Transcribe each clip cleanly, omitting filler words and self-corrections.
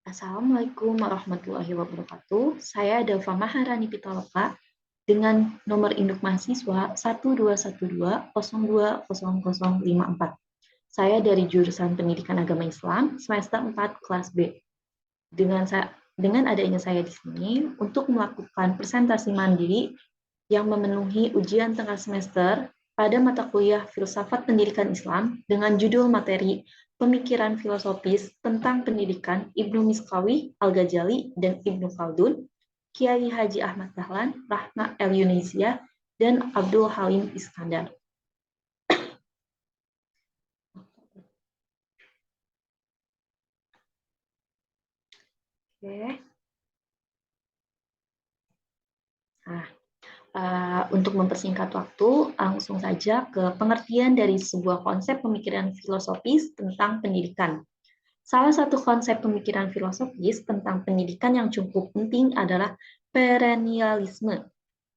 Assalamualaikum warahmatullahi wabarakatuh. Saya Dava Maharani Pitaloka dengan nomor induk mahasiswa 12120200054. Saya dari jurusan Pendidikan Agama Islam semester 4 kelas B. Dengan adanya saya di sini untuk melakukan presentasi mandiri yang memenuhi ujian tengah semester pada mata kuliah Filsafat Pendidikan Islam dengan judul materi Pemikiran Filosofis tentang Pendidikan Ibnu Miskawi, Al-Ghazali, dan Ibnu Khaldun, Kiai Haji Ahmad Dahlan, Rahma El-Yunizia, dan Abdul Halim Iskandar. Oke. Untuk mempersingkat waktu, langsung saja ke pengertian dari sebuah konsep pemikiran filosofis tentang pendidikan. Salah satu konsep pemikiran filosofis tentang pendidikan yang cukup penting adalah perennialisme.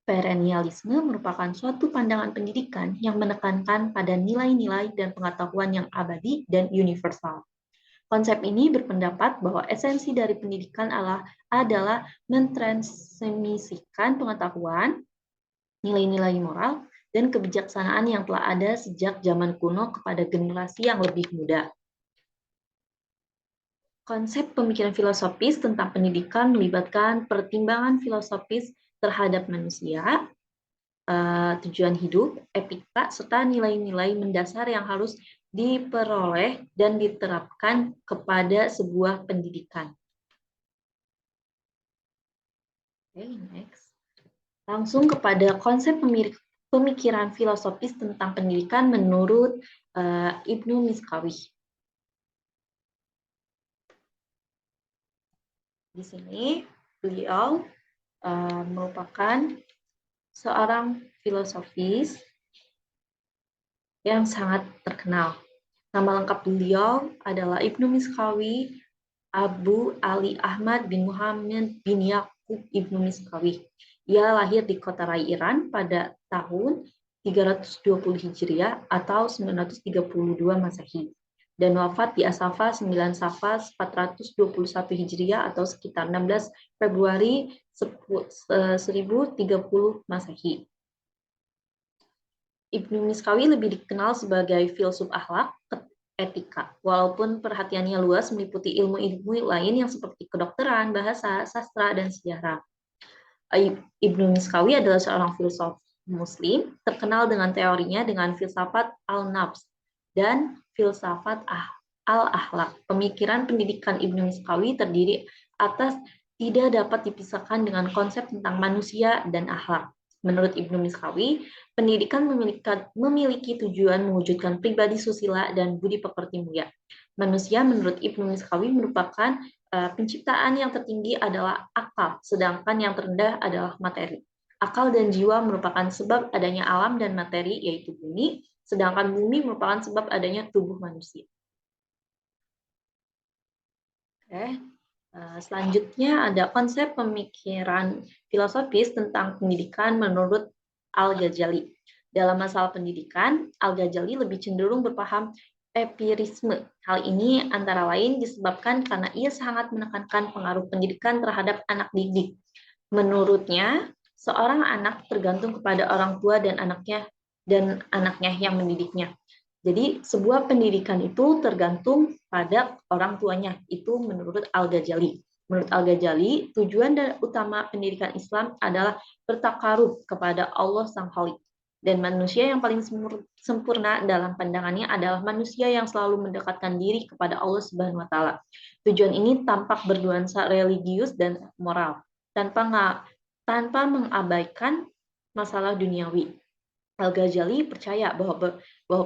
Perennialisme merupakan suatu pandangan pendidikan yang menekankan pada nilai-nilai dan pengetahuan yang abadi dan universal. Konsep ini berpendapat bahwa esensi dari pendidikan adalah mentransmisikan pengetahuan, nilai-nilai moral, dan kebijaksanaan yang telah ada sejak zaman kuno kepada generasi yang lebih muda. Konsep pemikiran filosofis tentang pendidikan melibatkan pertimbangan filosofis terhadap manusia, tujuan hidup, etika, serta nilai-nilai mendasar yang harus diperoleh dan diterapkan kepada sebuah pendidikan. Oke, next. Langsung kepada konsep pemikiran filosofis tentang pendidikan menurut Ibnu Miskawi. Di sini beliau merupakan seorang filosofis yang sangat terkenal. Nama lengkap beliau adalah Ibnu Miskawi Abu Ali Ahmad bin Muhammad bin Yaqub Ibnu Miskawi. Ia lahir di kota Rai, Iran pada tahun 320 Hijriah atau 932 Masehi dan wafat di As-Safa 9 Safar 421 Hijriah atau sekitar 16 Februari 1030 Masehi. Ibnu Miskawi lebih dikenal sebagai filsuf akhlak, etika, walaupun perhatiannya luas meliputi ilmu-ilmu lain yang seperti kedokteran, bahasa, sastra, dan sejarah. Ibnu Miskawi adalah seorang filsuf Muslim terkenal dengan teorinya dengan filsafat al-nafs dan filsafat al-akhlak. Pemikiran pendidikan Ibnu Miskawi terdiri atas tidak dapat dipisahkan dengan konsep tentang manusia dan akhlak. Menurut Ibnu Miskawi, pendidikan memiliki tujuan mewujudkan pribadi susila dan budi pekerti mulia. Manusia menurut Ibnu Miskawi merupakan penciptaan yang tertinggi adalah akal, sedangkan yang terendah adalah materi. Akal dan jiwa merupakan sebab adanya alam dan materi, yaitu bumi, sedangkan bumi merupakan sebab adanya tubuh manusia. Oke. Selanjutnya ada konsep pemikiran filosofis tentang pendidikan menurut Al-Ghazali. Dalam masalah pendidikan, Al-Ghazali lebih cenderung berpaham empirisme. Hal ini antara lain disebabkan karena ia sangat menekankan pengaruh pendidikan terhadap anak didik. Menurutnya, seorang anak tergantung kepada orang tua dan anaknya yang mendidiknya. Jadi sebuah pendidikan itu tergantung pada orang tuanya. Itu menurut Al-Ghazali. Menurut Al-Ghazali, tujuan utama pendidikan Islam adalah bertakarub kepada Allah Sang Khalik. Dan manusia yang paling sempurna dalam pandangannya adalah manusia yang selalu mendekatkan diri kepada Allah Subhanahu wa Ta'ala. Tujuan ini tampak bernuansa religius dan moral, tanpa mengabaikan masalah duniawi. Al-Ghazali percaya bahwa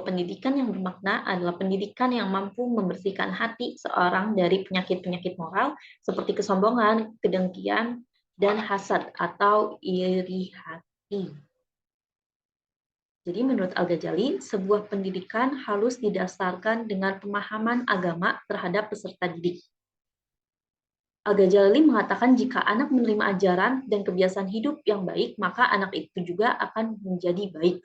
pendidikan yang bermakna adalah pendidikan yang mampu membersihkan hati seorang dari penyakit-penyakit moral seperti kesombongan, kedengkian, dan hasad atau iri hati. Jadi menurut Al-Ghazali, sebuah pendidikan harus didasarkan dengan pemahaman agama terhadap peserta didik. Al-Ghazali mengatakan jika anak menerima ajaran dan kebiasaan hidup yang baik, maka anak itu juga akan menjadi baik.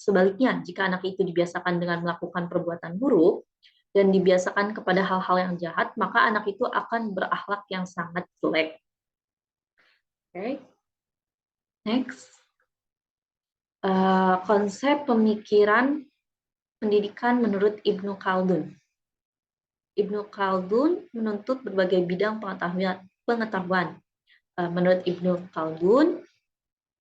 Sebaliknya, jika anak itu dibiasakan dengan melakukan perbuatan buruk, dan dibiasakan kepada hal-hal yang jahat, maka anak itu akan berakhlak yang sangat jelek. Okay. Next. Konsep pemikiran pendidikan menurut Ibnu Khaldun. Ibnu Khaldun menuntut berbagai bidang pengetahuan. Menurut Ibnu Khaldun,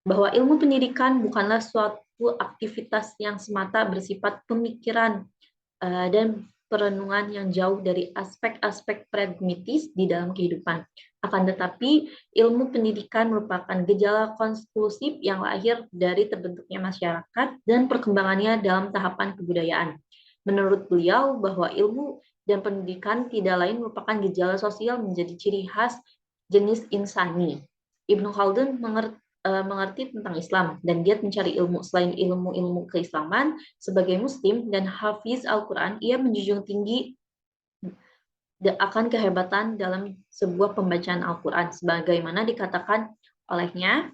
bahwa ilmu pendidikan bukanlah suatu aktivitas yang semata bersifat pemikiran dan perenungan yang jauh dari aspek-aspek pragmatis di dalam kehidupan. Akan tetapi, ilmu pendidikan merupakan gejala konstruktif yang lahir dari terbentuknya masyarakat dan perkembangannya dalam tahapan kebudayaan. Menurut beliau, bahwa ilmu dan pendidikan tidak lain merupakan gejala sosial menjadi ciri khas jenis insani. Ibnu Khaldun mengerti tentang Islam dan giat mencari ilmu. Selain ilmu-ilmu keislaman, sebagai muslim dan hafiz Al-Quran, ia menjunjung tinggi akan kehebatan dalam sebuah pembacaan Al-Quran. Sebagaimana dikatakan olehnya,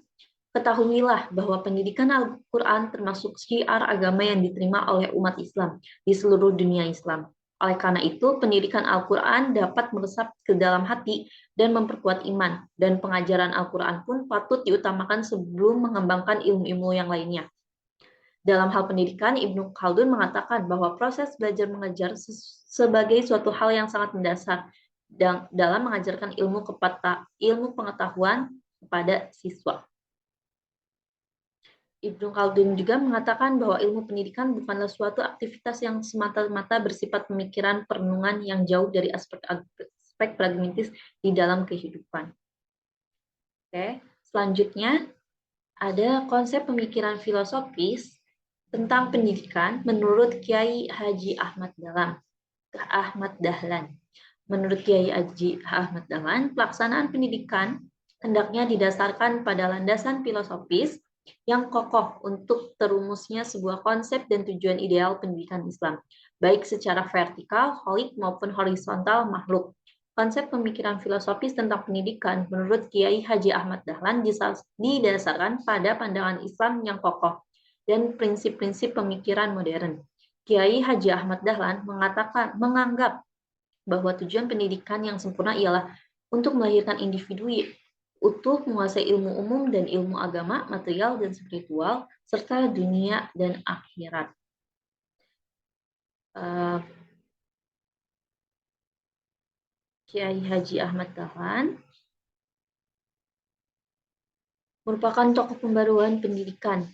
ketahuilah bahwa pendidikan Al-Quran termasuk syiar agama yang diterima oleh umat Islam di seluruh dunia Islam. Oleh karena itu, pendidikan Al-Quran dapat meresap ke dalam hati dan memperkuat iman, dan pengajaran Al-Quran pun patut diutamakan sebelum mengembangkan ilmu-ilmu yang lainnya. Dalam hal pendidikan, Ibnu Khaldun mengatakan bahwa proses belajar mengajar sebagai suatu hal yang sangat mendasar dalam mengajarkan ilmu pengetahuan kepada siswa. Ibnu Khaldun juga mengatakan bahwa ilmu pendidikan bukanlah suatu aktivitas yang semata-mata bersifat pemikiran perenungan yang jauh dari aspek pragmatis di dalam kehidupan. Oke, selanjutnya ada konsep pemikiran filosofis tentang pendidikan menurut Kiai Haji Ahmad Dahlan. Menurut Kiai Haji Ahmad Dahlan, pelaksanaan pendidikan hendaknya didasarkan pada landasan filosofis yang kokoh untuk terumusnya sebuah konsep dan tujuan ideal pendidikan Islam, baik secara vertikal, holik maupun horizontal makhluk. Konsep pemikiran filosofis tentang pendidikan menurut Kiai Haji Ahmad Dahlan didasarkan pada pandangan Islam yang kokoh dan prinsip-prinsip pemikiran modern. Kiai Haji Ahmad Dahlan menganggap bahwa tujuan pendidikan yang sempurna ialah untuk melahirkan individu utuh menguasai ilmu umum dan ilmu agama, material dan spiritual, serta dunia dan akhirat. Kiai Haji Ahmad Dahlan merupakan tokoh pembaruan pendidikan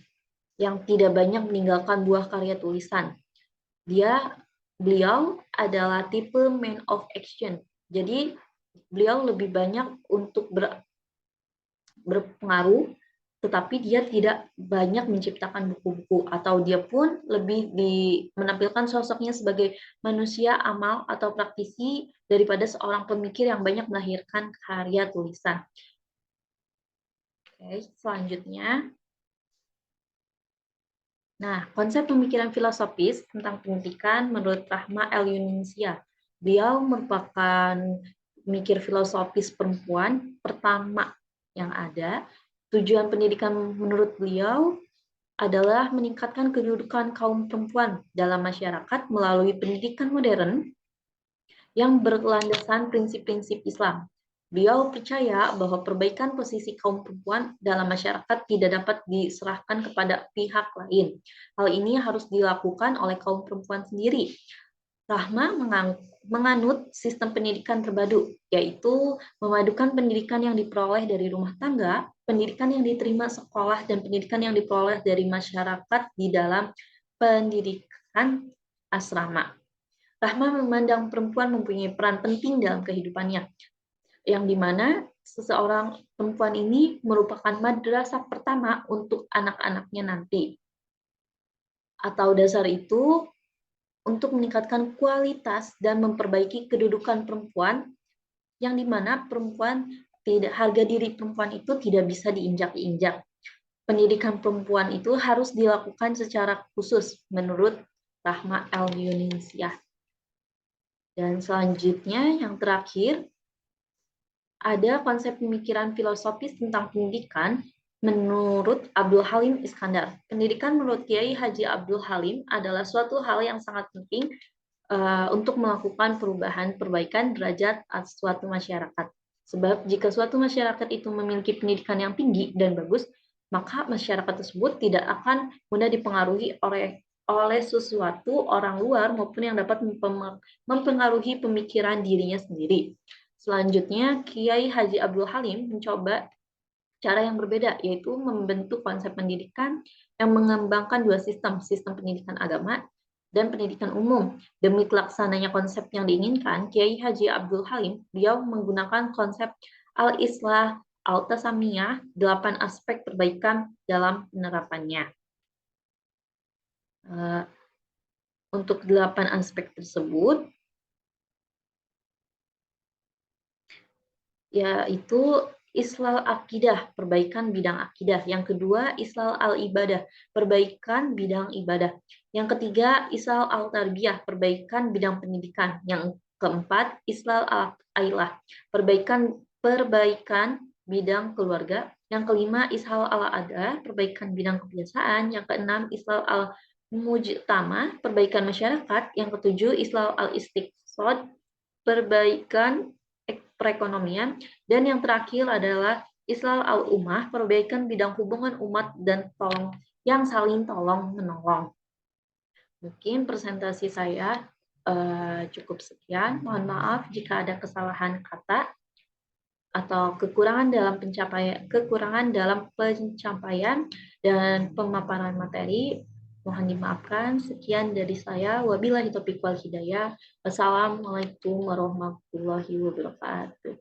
yang tidak banyak meninggalkan buah karya tulisan. Beliau adalah tipe man of action. Jadi beliau lebih banyak untuk berpengaruh, tetapi dia tidak banyak menciptakan buku-buku, atau dia pun lebih menampilkan sosoknya sebagai manusia amal atau praktisi daripada seorang pemikir yang banyak melahirkan karya tulisan. Oke, selanjutnya. Nah, konsep pemikiran filosofis tentang pendidikan menurut Rahma El-Yunusya. Beliau merupakan pemikir filosofis perempuan pertama yang ada. Tujuan pendidikan menurut beliau adalah meningkatkan kedudukan kaum perempuan dalam masyarakat melalui pendidikan modern yang berlandaskan prinsip-prinsip Islam. Beliau percaya bahwa perbaikan posisi kaum perempuan dalam masyarakat tidak dapat diserahkan kepada pihak lain. Hal ini harus dilakukan oleh kaum perempuan sendiri. Rahma menganut sistem pendidikan terpadu, yaitu memadukan pendidikan yang diperoleh dari rumah tangga, pendidikan yang diterima sekolah, dan pendidikan yang diperoleh dari masyarakat di dalam pendidikan asrama. Rahma memandang perempuan mempunyai peran penting dalam kehidupannya, yang dimana seseorang perempuan ini merupakan madrasah pertama untuk anak-anaknya nanti. Atau dasar itu, untuk meningkatkan kualitas dan memperbaiki kedudukan perempuan, yang dimana harga diri perempuan itu tidak bisa diinjak-injak. Pendidikan perempuan itu harus dilakukan secara khusus menurut Rahma El-Yunusya. Dan selanjutnya yang terakhir, ada konsep pemikiran filosofis tentang pendidikan menurut Abdul Halim Iskandar. Pendidikan menurut Kiai Haji Abdul Halim adalah suatu hal yang sangat penting untuk melakukan perubahan perbaikan derajat suatu masyarakat. Sebab jika suatu masyarakat itu memiliki pendidikan yang tinggi dan bagus, maka masyarakat tersebut tidak akan mudah dipengaruhi oleh sesuatu orang luar maupun yang dapat mempengaruhi pemikiran dirinya sendiri. Selanjutnya, Kiai Haji Abdul Halim mencoba cara yang berbeda, yaitu membentuk konsep pendidikan yang mengembangkan dua sistem, sistem pendidikan agama dan pendidikan umum. Demi terlaksananya konsep yang diinginkan, Kiai Haji Abdul Halim, beliau menggunakan konsep al-islah, al-tasamiyah, 8 aspek perbaikan dalam penerapannya. Untuk 8 aspek tersebut, yaitu islal akidah, perbaikan bidang akidah. Yang kedua, islal al-ibadah, perbaikan bidang ibadah. Yang ketiga, islal al-tarbiyah, perbaikan bidang pendidikan. Yang keempat, islal al-ailah, perbaikan bidang keluarga. Yang kelima, islal al-ada, perbaikan bidang kebiasaan. Yang keenam, islal al-mujtama, perbaikan masyarakat. Yang ketujuh, islal al-istiqsad, perbaikan perekonomian, dan yang terakhir adalah Islah al-Ummah, perbaikan bidang hubungan umat dan yang saling tolong-menolong. Mungkin presentasi saya cukup sekian. Mohon maaf jika ada kesalahan kata atau kekurangan dalam pencapaian dan pemaparan materi. Mohon dimaafkan. Sekian dari saya. Wabillahi taufiq wal hidayah. Wassalamualaikum warahmatullahi wabarakatuh.